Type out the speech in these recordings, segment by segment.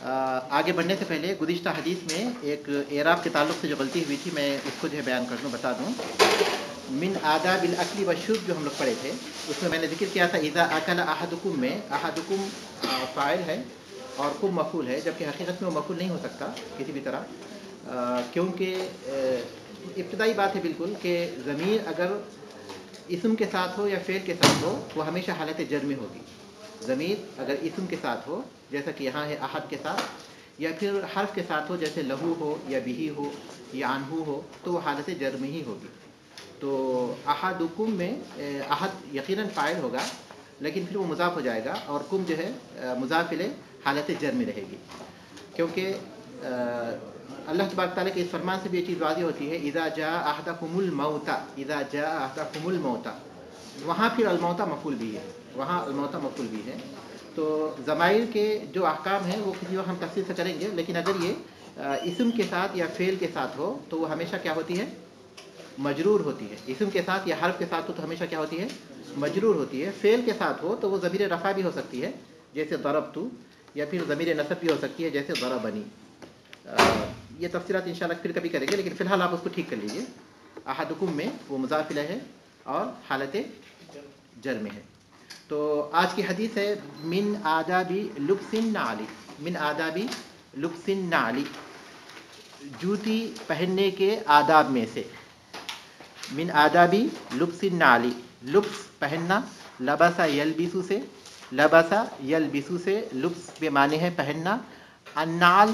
آگے بڑھنے سے پہلے گزشتہ حدیث میں ایک اعراب کے تعلق سے جو غلطی ہوئی تھی میں اس کو جو ہے بیان کر دوں، بتا دوں۔ من آداب الاکل والشرب جو ہم لوگ پڑھے تھے اس میں میں نے ذکر کیا تھا اذا اکل احدکم میں احدکم فاعل ہے اور کم مفعول ہے، جبکہ حقیقت میں وہ مفعول نہیں ہو سکتا کسی بھی طرح، کیونکہ ابتدائی بات ہے بالکل کہ ضمیر اگر اسم کے ساتھ ہو یا فعل کے ساتھ ہو وہ ہمیشہ حالت جر میں ہوگی۔ ضمیر اگر اسم کے ساتھ ہو جیسا کہ یہاں ہے احد کے ساتھ، یا پھر حرف کے ساتھ ہو جیسے لہو ہو یا بہی ہو یا عنہو ہو تو وہ حالت جر میں ہی ہوگی۔ تو احدکم میں احد یقیناً فاعل ہوگا لیکن پھر وہ مضاف ہو جائے گا اور کم جو ہے مضاف الیہ حالت جر میں رہے گی، کیونکہ اللہ تبارک تعالیٰ کے اس فرمان سے بھی یہ چیز واضح ہوتی ہے اذا جاء احدکم الموت، اذا جاء احدکم الموت، وہاں پھر الموت مفعول بھی ہے، وہاں الموت مفعول بھی ہے۔ تو ضمائر کے جو احکام ہیں وہ کسی وقت ہم تفصیل سے کریں گے، لیکن اگر یہ اسم کے ساتھ یا فعل کے ساتھ ہو تو وہ ہمیشہ کیا ہوتی ہے؟ مجرور ہوتی ہے۔ اسم کے ساتھ یا حرف کے ساتھ ہو تو ہمیشہ کیا ہوتی ہے؟ مجرور ہوتی ہے۔ فعل کے ساتھ ہو تو وہ ضمیر رفع بھی ہو سکتی ہے جیسے ضربت، یا پھر ضمیر نصب بھی ہو سکتی ہے جیسے ضربنی۔ یہ تفصیلات انشاءاللہ پھر کبھی کریں گے، لیکن فی الحال آپ اس کو ٹھیک کر لیجئے۔ احدکم میں وہ مضاف الیہ ہے اور حالت جر میں ہے۔ تو آج کی حدیث ہے من آداب لبس النعل، من آداب لبس النعل، جوتی پہننے کے آداب میں سے۔ من آداب لبس النعل، لبس پہننا، لبس یلبس سے، لبس یلبس سے، لبس کے معنی ہے پہننا۔ النعل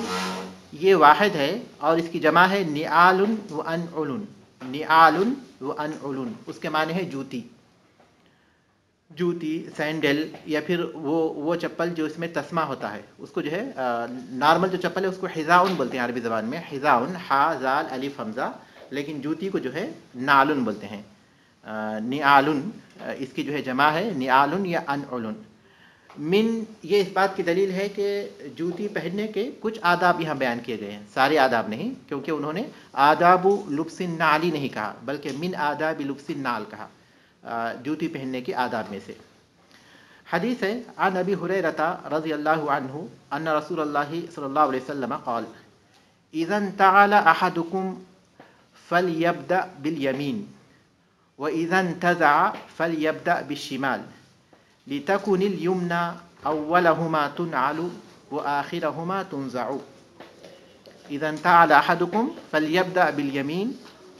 یہ واحد ہے اور اس کی جمع ہے نعال و انعل، نعال و انعل، اس کے معنی ہے جوتی، جوتی، سینڈل، یا پھر وہ چپل جو اس میں تسمہ ہوتا ہے اس کو جو ہے نارمل جو چپل ہے اس کو حذاء بولتے ہیں عربی زبان میں، حذاء، حا زال الف حمزہ، لیکن جوتی کو جو ہے نعل بولتے ہیں، نعال، اس کی جو ہے جمع ہے نعال یا انعل۔ من یہ اس بات کی دلیل ہے کہ جوتی پہننے کے کچھ آداب یہاں بیان کیے گئے ہیں، سارے آداب نہیں، کیونکہ انہوں نے آداب لبس النعل نہیں کہا بلکہ من آداب لبس النعل کہا، جوتی پہننے کے آداب میں سے۔ حدیث ہے عن ابی ہریرہ رضی اللہ عنہ ان رسول اللہ صلی اللہ علیہ وسلم قال اذا انتعل احدکم فلیبدأ بالیمین واذا انتزع فلیبدأ بالشمال لتكن اليمنى اولهما تنعل واخرهما تنزع، اذا انتعل احدکم فلیبدأ بالیمین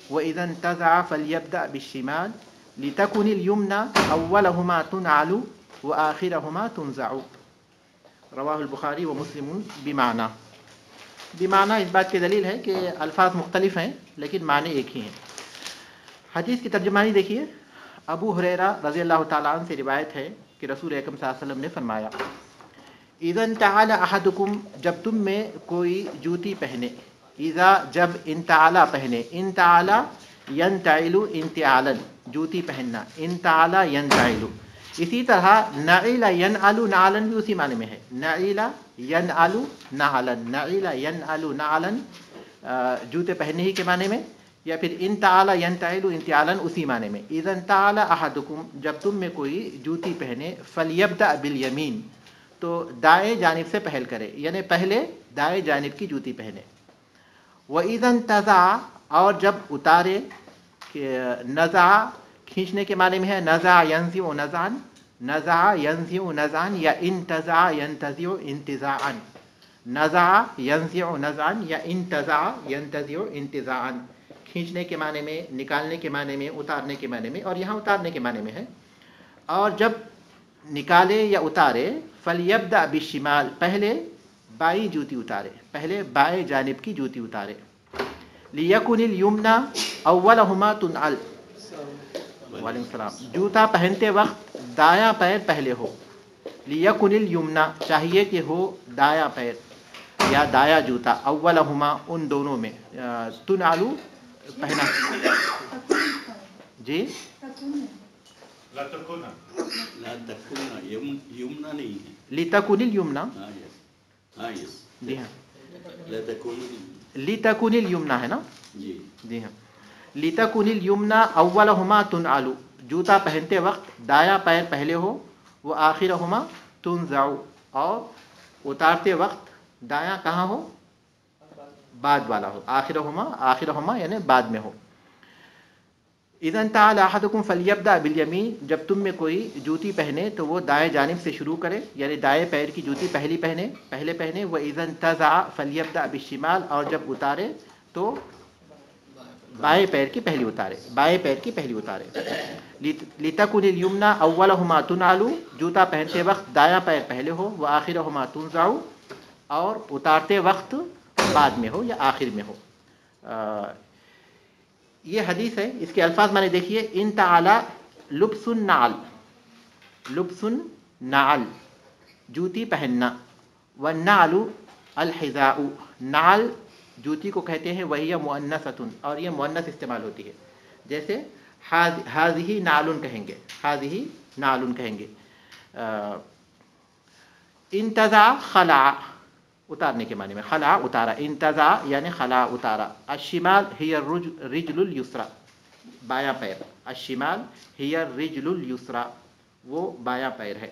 واذا انتزع فلیبدأ بالشمال لتكن اليمنى اولهما تنعل واخرهما تنزع، رواہ البخاری و مسلم بمعنی۔ بمعنی اس بات کی دلیل ہے کہ الفاظ مختلف ہیں لیکن معنی ایک ہی ہیں۔ حدیث کی ترجمانی دیکھیے، ابو ہریرہ رضی اللہ تعالیٰ عنہ سے روایت ہے کہ رسول اکرم صلی اللہ علیہ وسلم نے فرمایا اذا انتعل احدکم، جب تم میں کوئی جوتی پہنے، اذا جب، انتعل پہنے، انتعل ینتعل انتعالا جوتی پہننا، انتعل ینتعل، اسی طرح نعل ینعل نعلا بھی اسی معنی میں ہے، نعل ینعل نعلا، نعل ینعل نعلا جوتے پہننے ہی کے معنی میں، یا پھر انتعل ینتعل انتعالا اسی معنی میں۔ اذا انتعل احدکم، جب تم میں کوئی جوتی پہنے، فلیبدأ بالیمین، تو دائیں جانب سے پہل کرے، یعنی پہلے دائیں جانب کی جوتی پہنے۔ وَإِذَا انتزع، اور جب اتارے، نزع کھینچنے کے معنی میں ہے، نزع ینزع نزعا، نزع ینزع نزعا، یا انتزع ینتزع انتزاعا، نزع ینزع نزعا یا انتزع ینتزع انتزاعا، کھینچنے کے معنی میں، نکالنے کے معنی میں، اتارنے کے معنی میں، اور یہاں اتارنے کے معنی میں ہے۔ اور جب نکالے یا اتارے، فلیبدأ بالشمال، پہلے بائیں جوتی اتارے، پہلے بائیں جانب کی جوتی اتارے۔ لیکن الیمنی اولہما تنعل، وعلیکم السلام، جوتا پہنتے وقت دایاں پیر پہلے ہو۔ لیکن الیمنی، چاہیے کہ ہو دایاں پیر یا دایاں جوتا، اولہما ان دونوں میں، تنعل پہنا، جی لا تكون یمنا نہیں ہے، لتکن الیمنی، ہاں یس، جی ہاں، لا تكون، لتکن الیمنی ہے نا، جی جی ہاں، لتکن الیمنی اولہما تنعل، جوتا پہنتے وقت دایاں پیر پہلے ہو، وہ آخرہما تنزع، اور اتارتے وقت दायां कहाँ हो, बाद वाला हो, आखिरहुमा यानी बाद में हो। इज़न ताला अहदुकुम फलियब्दा बिल यमीन, जब तुम में कोई जूती पहने तो वो दाएं जानिब से शुरू करे, यानी दाएं पैर की जूती पहले पहने। व इज़न तज़ा फलियब्दा बिशिमाल, और जब उतारे तो बाएं पैर की पहली उतारे। लितकुनिल युमना अव्वलहुमा तुनालू, जूता पहनते वक्त दायां पैर पहले हो, व आखिरहुमा तुनज़ाउ, और उतारते वक्त बाद में हो या आखिर में हो। ये हदीस है, इसके अल्फाज माने देखिए, इन ताला लुब्सुन नाल, जूती पहनना, व नालू अल हिज़ाउ, नाल जूती को कहते हैं, वही मुअन्नसतुन, और ये मुअन्नस इस्तेमाल होती है। जैसे हाज़िही नालुन कहेंगे। इंतज़ा खला, उतारने के माने में, खला उतारा, इंतज़ा यानी खला उतारा। अशिमाल हिया रिजलुल युसरा, बायां पैर, अशिमाल हिया रिजलुल युसरा, वो बायां पैर है।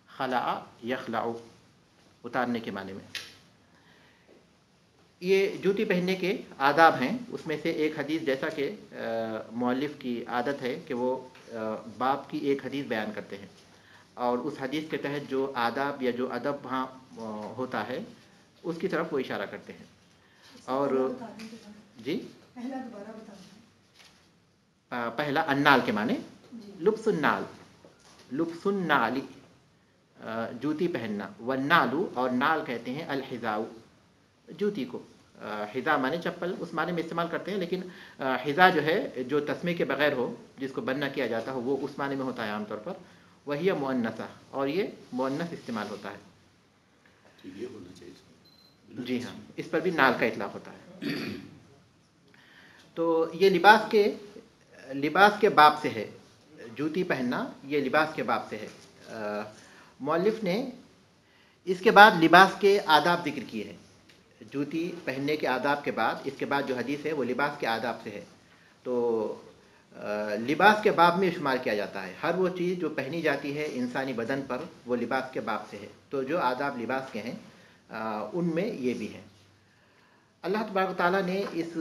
खला यखलाउ, उतारने के माने में। ये जूती पहनने के आदाब हैं, उसमें से एक हदीस, जैसा कि मुअल्लिफ की आदत है कि वो बाप की एक हदीस बयान करते हैं, और उस हदीस के तहत जो आदाब या जो अदब वहाँ होता है उसकी तरफ वो इशारा करते हैं। और जी पहला अन्नाल के माने लुब्सुन्नाली, जूती पहनना, वन्नालू, और नाल कहते हैं अल हिज़ाउ, जूती को। हिज़ा माने चप्पल, उस माने में इस्तेमाल करते हैं, लेकिन हिज़ा जो है, जो तस्मे के बगैर हो, जिसको बन्ना किया जाता हो, वो उस माने में होता है आमतौर पर। वही मुअन्नसा, और ये मुअन्नस इस्तेमाल होता है। ये होना चाहिए। जी हाँ, इस पर भी नाल का इतलाक़ होता है। तो ये लिबास के बाब से है, जूती पहनना ये लिबास के बाब से है। मुअल्लिफ ने इसके बाद लिबास के आदाब जिक्र किए हैं। जूती पहनने के आदाब के बाद, इसके बाद जो हदीस है वो लिबास के आदाब से है। तो लिबास के बाब में शुमार किया जाता है, हर वो चीज़ जो पहनी जाती है इंसानी बदन पर, वो लिबास के बाब से है। तो जो आदाब लिबास के हैं उनमें ये भी हैं। अल्लाह तबारक व तआला ने इस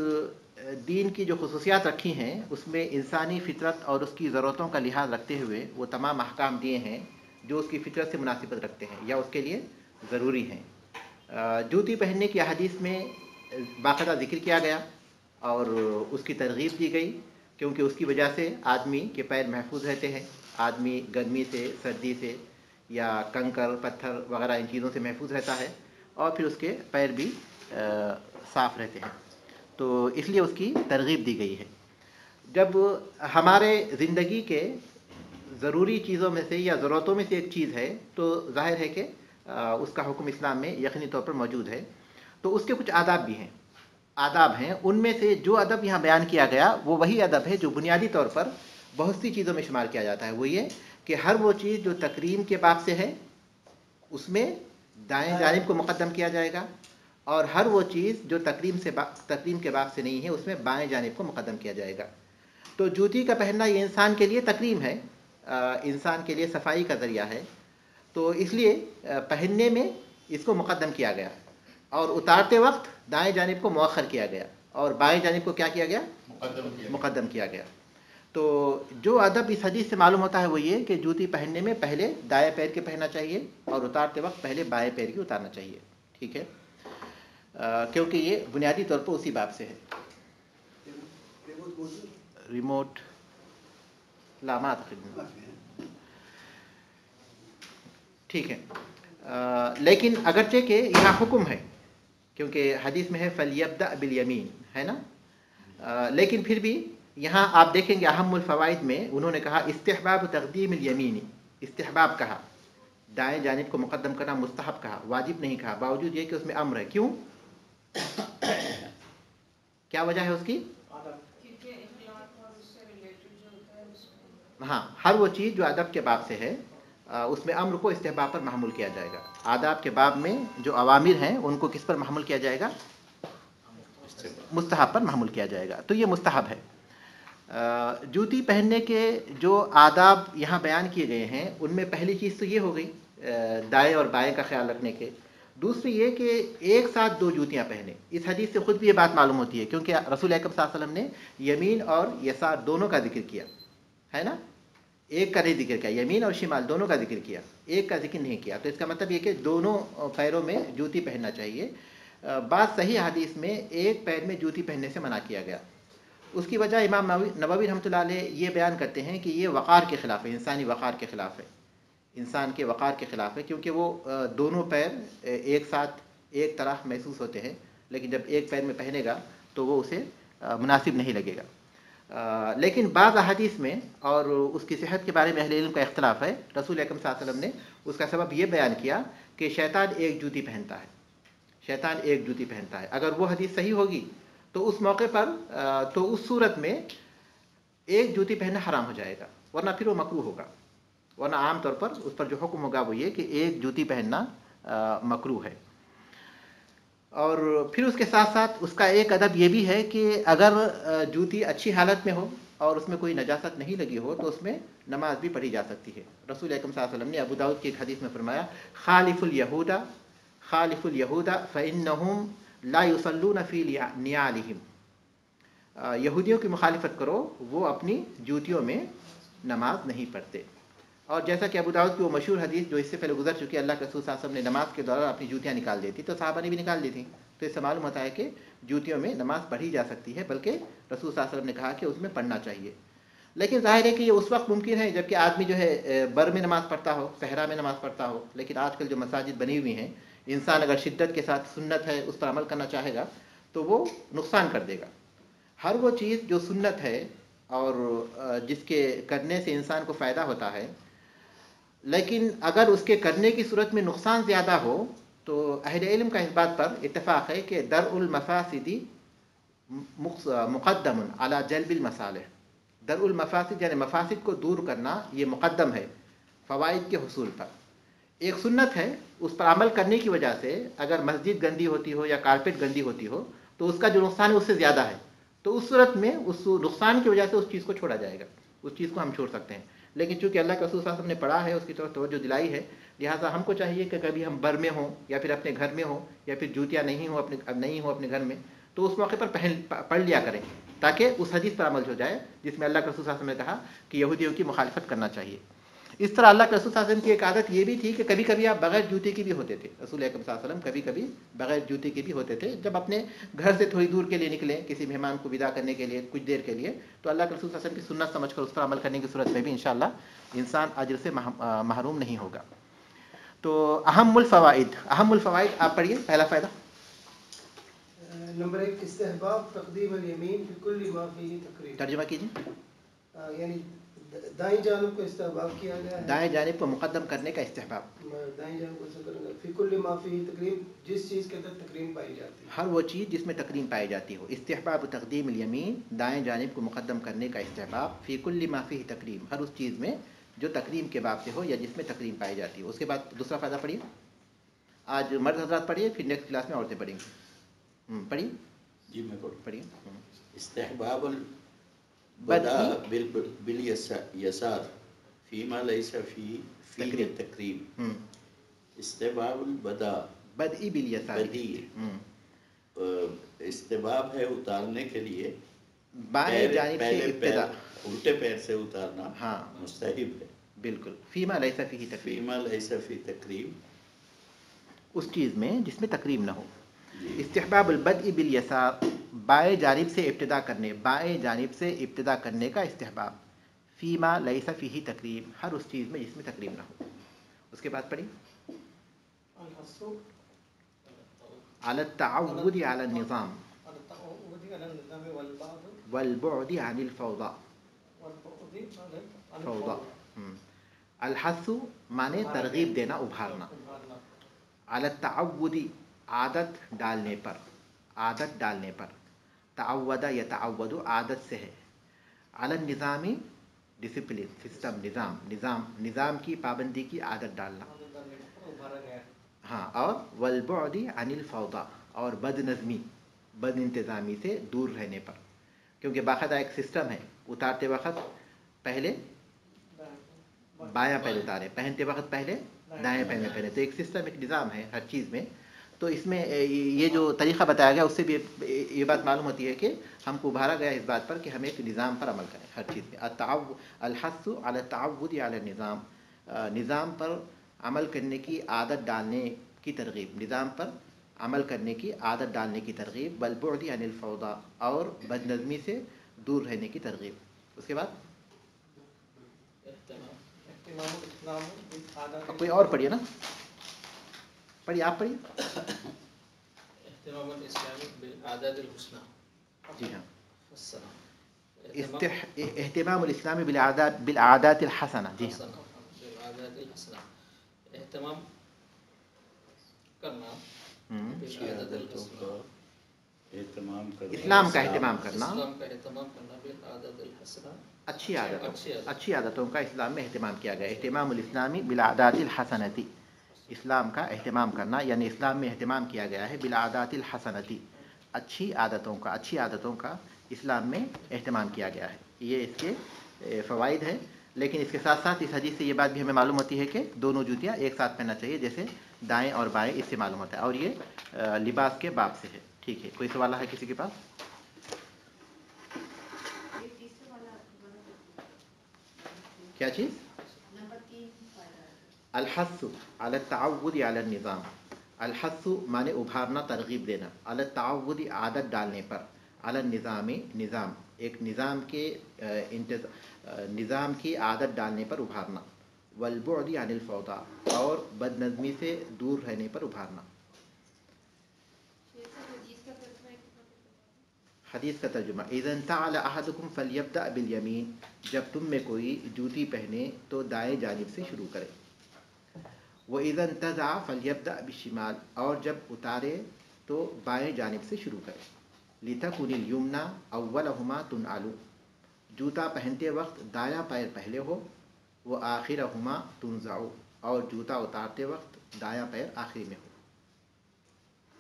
दीन की जो खुसूसियात रखी हैं, उसमें इंसानी फितरत और उसकी ज़रूरतों का लिहाज रखते हुए वो तमाम अहकाम दिए हैं जो उसकी फितरत से मुनासिबत रखते हैं या उसके लिए ज़रूरी हैं। जूती पहनने की हदीस में बाकायदा जिक्र किया गया और उसकी तरगीब दी गई, क्योंकि उसकी वजह से आदमी के पैर महफूज रहते हैं। आदमी गर्मी से, सर्दी से या कंकर पत्थर वगैरह इन चीज़ों से महफूज रहता है, और फिर उसके पैर भी साफ़ रहते हैं। तो इसलिए उसकी तरगीब दी गई है। जब हमारे ज़िंदगी के ज़रूरी चीज़ों में से या ज़रूरतों में से एक चीज़ है, तो ज़ाहिर है कि उसका हुक्म इस्लाम में यकीनी तौर पर मौजूद है। तो उसके कुछ आदाब भी हैं, उनमें से जो अदब यहाँ बयान किया गया वो वही अदब है जो बुनियादी तौर पर बहुत सी चीज़ों में शुमार किया जाता है। वो ये कि हर वो चीज़ जो तकरीम के बाब से है उसमें दाएं जानिब को मुक़द्दम किया जाएगा, और हर वो चीज़ जो तकरीम के बाब से नहीं है उसमें बाएं जानिब को मुक़द्दम किया जाएगा। तो जूती का पहनना ये इंसान के लिए तकरीम है, इंसान के लिए सफाई का ज़रिया है। तो इसलिए पहनने में इसको मुक़द्दम किया गया, और उतारते वक्त दाएं जानिब को मुअख्खर किया गया, और बाएं जानिब को क्या किया गया? मुक़द्दम किया गया। तो जो अदब इस हदीस से मालूम होता है वो ये कि जूती पहनने में पहले दाएं पैर के पहनना चाहिए, और उतारते वक्त पहले बाएं पैर की उतारना चाहिए। ठीक है, क्योंकि ये बुनियादी तौर पर उसी बाब से है। रिमोट लामात, ठीक है। लेकिन अगरचे के यहाँ हुक्म है, क्योंकि हदीस में है फलियब्दा बिल यमीन, है ना, लेकिन फिर भी यहाँ आप देखेंगे अहम्मुल फवाइद में उन्होंने कहा इस्तिहबाब तक़दीमिल यमीनी, इस्तिहबाब कहा, दाएं जानिब को मुक़द्दम करना मुस्तहब कहा, वाजिब नहीं कहा, बावजूद ये कि उसमें अम्र है। क्यों? क्या वजह है उसकी? हाँ, हर वो चीज़ जो अदब के बाब से है उसमें अम्र को इस्तिहबाब पर महमूल किया जाएगा। आदाब के बाब में जो अवामिर हैं उनको किस पर महमूल किया जाएगा? मुस्तहब पर महमूल किया जाएगा। तो ये मुस्तहब है। جوتی پہننے کے جو آداب یہاں بیان کیے گئے ہیں ان میں پہلی چیز تو یہ ہو گئی دائیں اور بائیں کا خیال رکھنے کے. دوسری یہ کہ ایک ساتھ دو جوتیاں پہنے. اس حدیث سے خود بھی یہ بات معلوم ہوتی ہے کیونکہ رسول اکرم صلی اللہ علیہ وسلم نے یمین اور یسار دونوں کا ذکر کیا ہے نا. ایک کا نہیں ذکر کیا, یمین اور شمال دونوں کا ذکر کیا, ایک کا ذکر نہیں کیا. تو اس کا مطلب یہ کہ دونوں پیروں میں جوتی پہننا چاہیے. بعض صحیح حدیث میں ایک پیر میں جوتی پہننے سے منع کیا گیا. اس کی وجہ امام نووی رحمۃ اللہ علیہ یہ بیان کرتے ہیں کہ یہ وقار کے خلاف ہے, انسانی وقار کے خلاف ہے, انسان کے وقار کے خلاف ہے, کیونکہ وہ دونوں پیر ایک ساتھ ایک طرح محسوس ہوتے ہیں, لیکن جب ایک پیر میں پہنے گا تو وہ اسے مناسب نہیں لگے گا. لیکن بعض احادیث میں اور اس کی صحت کے بارے میں اہل علم کا اختلاف ہے. رسول اکرم صلی اللہ علیہ وسلم نے اس کا سبب یہ بیان کیا کہ شیطان ایک جوتی پہنتا ہے, شیطان ایک جوتی پہنتا ہے. اگر وہ حدیث صحیح ہوگی تو اس موقع پر تو اس صورت میں ایک جوتی پہننا حرام ہو جائے گا, ورنہ پھر وہ مکروہ ہوگا. ورنہ عام طور پر اس پر جو حکم ہوگا وہ یہ کہ ایک جوتی پہننا مکروہ ہے. اور پھر اس کے ساتھ ساتھ اس کا ایک ادب یہ بھی ہے کہ اگر جوتی اچھی حالت میں ہو اور اس میں کوئی نجاست نہیں لگی ہو تو اس میں نماز بھی پڑھی جا سکتی ہے. رسول اکرم صلی اللہ علیہ وسلم نے ابو داؤد کی ایک حدیث میں فرمایا خالف اليہود فإنہم لا يصلون فی نعالہم. یہودیوں کی مخالفت کرو, وہ اپنی جوتیوں میں نماز نہیں پڑھتے. اور جیسا کہ ابو داؤد کی وہ مشہور حدیث جو اس سے پہلے گزر چکی, اللہ کے رسول صلی اللہ علیہ وسلم نے نماز کے دوران اپنی جوتیاں نکال دی تھی, تو صحابہ نے بھی نکال دی تھیں. تو اس سے معلوم ہوتا ہے کہ جوتیوں میں نماز پڑھی جا سکتی ہے, بلکہ رسول صلی اللہ علیہ وسلم نے کہا کہ اس میں پڑھنا چاہیے. لیکن ظاہر ہے کہ یہ اس وقت ممکن ہے جب کہ آدمی جو ہے بر میں نماز پڑھتا ہو, صحرا میں نماز پڑھتا ہو. لیکن آج کل جو مساجد بنی ہوئی ہیں, انسان اگر شدت کے ساتھ سنت ہے اس پر عمل کرنا چاہے گا تو وہ نقصان کر دے گا. ہر وہ چیز جو سنت ہے اور جس کے کرنے سے انسان کو فائدہ ہوتا ہے, لیکن اگر اس کے کرنے کی صورت میں نقصان زیادہ ہو تو اہل علم کا اس بات پر اتفاق ہے کہ درء المفاسد مقدم علی جلب المصالح. درء المفاسد یعنی مفاسد کو دور کرنا یہ مقدم ہے فوائد کے حصول پر. ایک سنت ہے, اس پر عمل کرنے کی وجہ سے اگر مسجد گندی ہوتی ہو یا کارپیٹ گندی ہوتی ہو تو اس کا جو نقصان ہے اس سے زیادہ ہے, تو اس صورت میں اس نقصان کی وجہ سے اس چیز کو چھوڑا جائے گا, اس چیز کو ہم چھوڑ سکتے ہیں. لیکن چونکہ اللہ کے رسول صلی اللہ علیہ وسلم نے پڑھا ہے, اس کی طرف توجہ دلائی ہے, لہٰذا ہم کو چاہیے کہ کبھی ہم بر میں ہوں یا پھر اپنے گھر میں ہوں یا پھر جوتیاں نہیں ہوں اپنے گھر میں, تو اس موقع پر پڑھ لیا کریں تاکہ اس حدیث پر عمل ہو جائے جس میں اللہ کے رسول صلی اللہ علیہ وسلم نے کہا کہ یہودیوں کی مخالفت کرنا چاہیے. اس طرح اللہ کے رسول صلی اللہ علیہ وسلم کی ایک عادت یہ بھی تھی کہ کبھی کبھی آپ بغیر جوتے کے بھی ہوتے تھے. رسول اکرم صلی اللہ علیہ وسلم کبھی کبھی بغیر جوتے کے بھی ہوتے تھے. جب اپنے گھر سے تھوڑی دور کے لیے نکلیں کسی مہمان کو ودا کرنے کے لیے کچھ دیر کے لیے, تو اللہ کے رسول صلی اللہ علیہ وسلم کی سنت سمجھ کر اس پر عمل کرنے کی صورت میں بھی انشاءاللہ انسان اجر سے محروم نہیں ہوگا. تو اہم الفوائد آپ پڑھیے. پہلا فائدہ نمبر 1 استحباب تقدیم الیمین فی کل ما فیہ تقریم. ترجمہ کیجیے. یعنی دائیں جانب کو استحباب کیا گیا ہے, دائیں جانب کو مقدم کرنے کا استحباب, دائیں جانب کو فی کل ما فیہ تقریم, جس چیز کے اندر تقریم پائی جاتی ہے, ہر وہ چیز جس میں تقریم پائی جاتی ہو. استحباب تقدیم الیمین, دائیں جانب کو مقدم کرنے کا استحباب, فی کل ما فیہ تقریم, ہر اس چیز میں جو تقریم کے باب سے ہو یا جس میں تقریم پائی جاتی ہو. اس کے بعد دوسرا فائدہ پڑھیے. آج مرد حضرات پڑھیے, پھر نیکسٹ کلاس میں عورتیں پڑھیں گی. پڑھیے جی میں پڑھیے. استحباب البداء بالیسار فیما لیس فی تقریب. استحباب البداء بدء بالیسار, استحباب ہے اتارنے کے لیے بائیں جانب سے ابتدا, الٹے پیر سے اتارنا ہاں مستحب ہے. بالکل. فیما لیس فیہ تقریم, فیما لیس فی تقریب, اس چیز میں جس میں تقریم نہ ہو. استحباب البدء بالیسار, بائیں جانب سے ابتدا کرنے, بائیں جانب سے ابتدا کرنے کا استحباب. فیما لیس فیہ تقریم, ہر اس چیز میں جس میں تقریم نہ ہو. اس کے بعد پڑھیں. علی التعود علی النظام والبعد عن الفوضى. الحث مانے ترغیب دینا, ابھارنا. علی التعود, عادت ڈالنے پر, عادت ڈالنے پر. تعود یتعود عادت سے ہے. علی النظام ڈسپلن, سسٹم, نظام کی پابندی کی عادت ڈالنا. ہاں, اور والبعد عن الفوضى, اور بد نظمی, بد انتظامی سے دور رہنے پر. کیونکہ باقاعدہ ایک سسٹم ہے उतारते वक्त पहले बायां पैर उतारे, पहनते वक्त पहले दाएं पैर में पहने। तो एक सिस्टम, एक निज़ाम है हर चीज़ में। तो इसमें ये जो तरीक़ा बताया गया उससे भी ये बात मालूम होती है कि हमको उभारा गया इस बात पर कि हम एक निज़ाम पर अमल करें हर चीज़ में। अल-हस्सु अला तअव्वुद अला निज़ाम, निज़ाम पर अमल करने की आदत डालने की तरगीब, निज़ाम पर अमल करने की आदत डालने की तरगीब। वल बुअद अनिल फौदा, और बदनज़मी से दूर रहने की तरगीब। उसके बाद कोई और पढ़िए ना, पढ़िए, आप पढ़िए। जी हाँ, इहतिमामुल इस्लामी बिल हसना। जी हाँ, एहतमाम करना एहतमाम करना, इस्लाम का एहतमाम करना, अच्छी आदतों का इस्लाम में एहतमाम किया गया। एहतमामुल इस्लामी बिल आदातिल हसनती, इस्लाम का एहतमाम करना यानी इस्लाम में एहतमाम किया गया है बिल आदातिल हसनती, अच्छी आदतों का इस्लाम में एहतमाम किया गया है। ये इसके फ़वाइद हैं। लेकिन इसके साथ साथ इस हदीस से ये बात भी हमें मालूम होती है कि दोनों जूतियाँ एक साथ पहनना चाहिए, जैसे दाएं और बाएं, इससे मालूम होता है। और ये लिबास के बाब से है। ठीक है, कोई सवाल है किसी के पास? क्या चीज़? अल-हस्सु अला तअव्वुद अला निज़ाम, अल-हस्सु माने उभारना, तरगीब देना, अला तअव्वुद आदत डालने पर, अला निज़ामी निज़ाम, एक निज़ाम की आदत डालने पर उभारना। वल बुअद अनिल फौदा, और बदनज़मी से दूर रहने पर उभारना। हदीस का तर्जुमा, इज़न तअला अहदुकुम फलयब्दा बिल यमीन, जब तुम में कोई जूती पहने तो दाएं जानिब से शुरू करे। व इज़न तज़ा फलयब्दा बिशिमाल, और जब उतारे तो बाएं जानिब से शुरू करे। लितकुनिल युमना अव्वलहुमा तुनअलु, जूता पहनते वक्त दायां पैर पहले हो। व आखिरहुमा तुनज़अु, और जूता उतारते वक्त दायां पैर आखिरी में हो।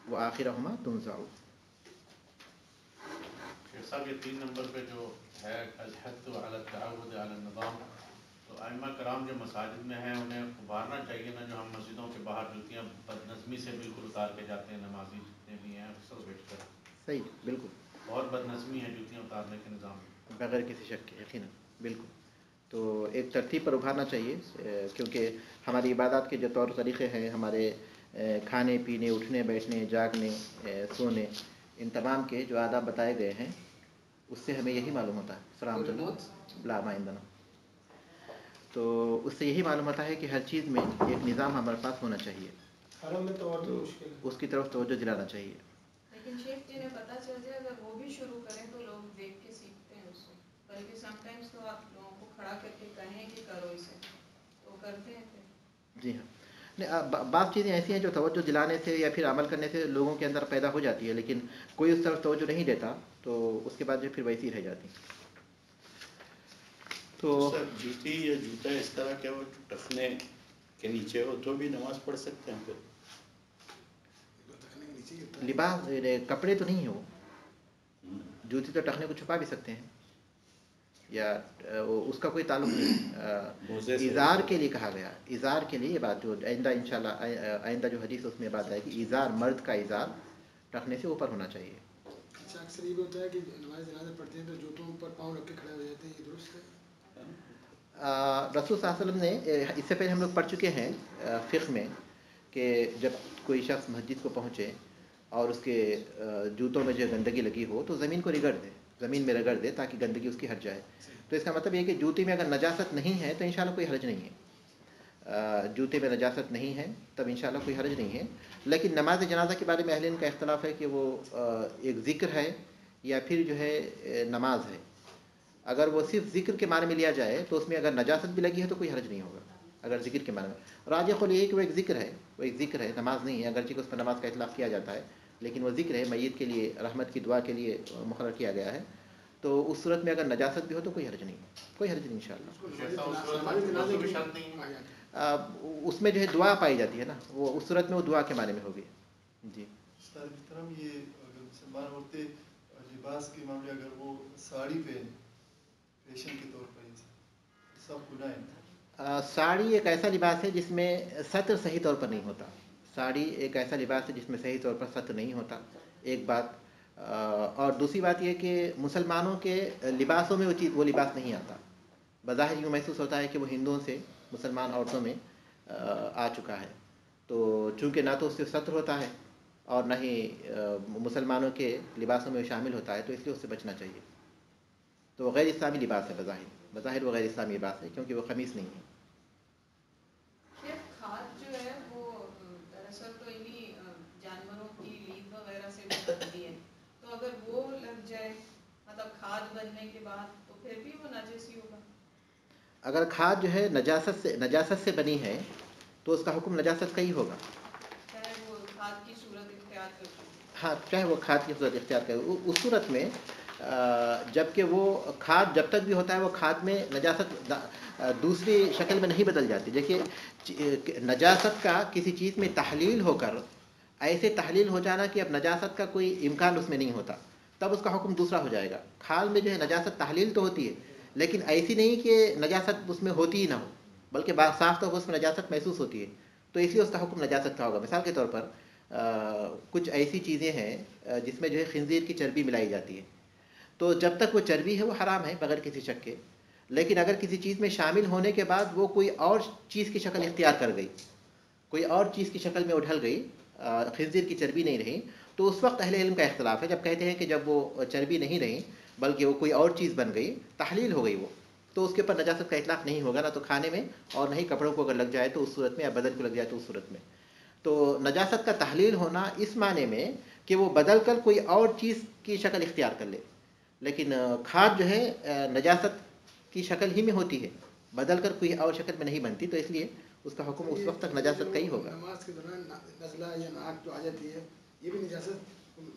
व आखिरहुमा तुनज़अु। साहब ये 3 नंबर पे जो है अल-हस्सु अला तअव्वुद अला निज़ाम, तो अइम्मा कराम जो मसाजिद में हैं उन्हें उभारना चाहिए ना, जो हम मस्जिदों के बाहर जूतियाँ बदनज़मी से बिल्कुल उतार के जाते हैं, नमाजी जितने भी हैं सब बैठकर। सही, बिल्कुल, बहुत बदनज़मी है जूतियाँ उतारने के निज़ाम में, बगैर किसी शक के, यकीनन, बिल्कुल। तो एक तरतीब पर उभारना चाहिए, क्योंकि हमारी इबादत के जो तौर तरीक़े हैं, हमारे खाने पीने, उठने बैठने, जागने, सोने, इन तमाम के जो आदाब बताए गए हैं उससे हमें यही मालूम होता है। सलाम, तो उससे यही मालूम होता है कि हर चीज़ में एक निज़ाम हमारे पास होना चाहिए। हरम में तो और भी मुश्किल है, उसकी तरफ तवज्जो दिलाना चाहिए। लेकिन शेख जिन्हें पता चल जाए अगर वो भी शुरू करें तो लोग देख के सीखते हैं उससे, बल्कि समटाइम्स तो आप लोगों को खड़ा करके कहें कि करो इसे तो करते हैं फिर। जी हाँ, नहीं, बात चीज़ें ऐसी हैं जो तवज्जो दिलाने से या फिर अमल करने से लोगों के अंदर पैदा हो जाती है, लेकिन कोई उस तरफ तवज्जो नहीं देता तो उसके बाद जो फिर वैसी रह जाती। तो सर जूती या जूता इस तरह के वो टखने के नीचे हो तो भी नमाज पढ़ सकते हैं फिर? लिबास कपड़े तो नहीं हो, जूती तो टखने को छुपा भी सकते हैं, या उसका कोई ताल्लुक नहीं। इज़ार के लिए कहा गया, इज़ार के लिए ये बात जो आइंदा इंशाल्लाह आइंदा जो हदीस उसमें बात है कि इज़ार, मर्द का इज़ार टखने से ऊपर होना चाहिए। अच्छा, अक्सर ये भी होता है कि नमाज जनाजा पढ़ते हैं तो जूतों पर पाँव रख के खड़े हो जाते हैं, ये दुरुस्त है? रसूल सल्लल्लाहु अलैहि वसल्लम ने, इससे पहले हम लोग पढ़ चुके हैं फ़िक़्ह में कि जब कोई शख्स मस्जिद को पहुँचे और उसके जूतों में जो गंदगी लगी हो तो ज़मीन को रगड़ दे, ज़मीन में रगड़ दे ताकि गंदगी उसकी हट जाए। तो इसका मतलब ये कि जूते में अगर नजासत नहीं है तो इंशाल्लाह कोई हर्ज नहीं है। जूते में नजासत नहीं है तब इंशाल्लाह कोई हर्ज नहीं है। लेकिन नमाज जनाजा के बारे में अहले इल्म का इख्तलाफ है कि वो एक ज़िक्र है या फिर जो है नमाज है। अगर वो सिर्फ ज़िक्र के माने में लिया जाए तो उसमें अगर नजासत भी लगी है तो कोई हर्ज नहीं होगा, अगर ज़िक्र के माने में। राजिह क़ौल ये है कि वो एक ज़िक्र है, वो एक ज़िक्र है, नमाज नहीं है, अगरचि उस पर नमाज का इतलाक़ किया जाता है, लेकिन वो ज़िक्र है, मय्यत के लिए रहमत की दुआ के लिए मुक़र्रर किया गया है। तो उस सूरत में अगर नजासत भी हो तो कोई हर्ज नहीं, कोई हर्ज नहीं इंशाल्लाह। उसमें जो है दुआ पाई जाती है ना, वो उस सूरत में वो दुआ के माने में होगी। जी सर, ये अगर मुसलमान औरतें लिबास के मामले अगर वो साड़ी पहने फैशन के तौर पर सब खुला है। साड़ी एक ऐसा लिबास है जिसमें सत्र सही तौर पर नहीं होता। साड़ी एक ऐसा लिबास है जिसमें सही तौर पर सत्र नहीं होता, एक बात। और दूसरी बात यह कि मुसलमानों के लिबासों में वो लिबास नहीं आता। बज़ाहिर यूँ महसूस होता है कि वो हिंदुओं से मुसलमान औरतों में आ चुका है। तो चूँकि ना तो उससे सत्र होता है और न ही मुसलमानों के लिबासों में शामिल होता है, तो इसलिए उससे बचना चाहिए। तो वो गैर इस्लामी लिबास है, बज़ाहिर वो गैर इस्लामी लिबास है, क्योंकि वो खमीस नहीं है। शेख, खाद जो है वो दरअसल तो इन्हीं जानवरों की लीद वगैरह से भी बनती है, तो अगर वो लग जाए मतलब खाद बनने के बाद, तो फिर भी वो नाजिस ही होगा। अगर खाद जो है नजासत से बनी है तो उसका हुक्म नजासत का ही होगा। चाहे वो खाद की सूरत इख्तियार करती है। हाँ, चाहे वो खाद की सूरत इख्तियार करे, उस सूरत में जबकि वो खाद जब तक भी होता है वो खाद में नजासत दूसरी शक्ल में नहीं बदल जाती। देखिए, नजासत का किसी चीज़ में तहलील होकर ऐसे तहलील हो जाना कि अब नजासत का कोई इम्कान उसमें नहीं होता, तब उसका हुक्म दूसरा हो जाएगा। खाल में जो है नजासत तहलील तो होती है, लेकिन ऐसी नहीं कि नजासत उसमें होती ही ना हो, बल्कि साफ तौर पर उसमें नजासत महसूस होती है, तो इसलिए उसका हुक्म नजासत का होगा। मिसाल के तौर पर कुछ ऐसी चीज़ें हैं जिसमें जो है खिंजीर की चर्बी मिलाई जाती है, तो जब तक वो चर्बी है वो हराम है बगैर किसी शक के। लेकिन अगर किसी चीज़ में शामिल होने के बाद वो कोई और चीज़ की शक्ल इख्तियार कर गई, कोई और चीज़ की शक्ल में उढल गई, खिंजीर की चर्बी नहीं रही, तो उस वक्त अहले इल्म का इख्तिलाफ है। जब कहते हैं कि जब वो चर्बी नहीं रही बल्कि वो कोई और चीज़ बन गई, तहलील हो गई वो, तो उसके ऊपर नजासत का इतलाक़ नहीं होगा, ना तो खाने में और नहीं कपड़ों को अगर लग जाए तो उस सूरत में, या बदन को लग जाए तो उस सूरत में। तो नजासत का तहलील होना इस माने में कि वो बदल कर कोई और चीज़ की शक्ल इख्तियार कर ले, लेकिन खाद जो है नजासत की शक्ल ही में होती है, बदल कर कोई और शक्ल में नहीं बनती, तो इसलिए उसका हुक्म उस वक्त तक नजासत का ही होगा। नमाज के दौरान नज़ला या नाक जो आ जाती है, ये भी नजासत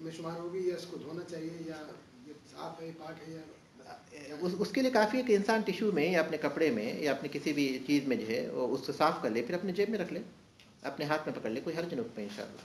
में शुमार होगी, या इसको धोना चाहिए, या ये साफ है, पाक है, या उसके लिए काफ़ी है कि इंसान टिश्यू में या अपने कपड़े में या अपने किसी भी चीज़ में जो है उसको साफ़ कर ले, फिर अपने जेब में रख ले, अपने हाथ में पकड़ ले, कोई हर्ज नहीं उसमें इंशाअल्लाह।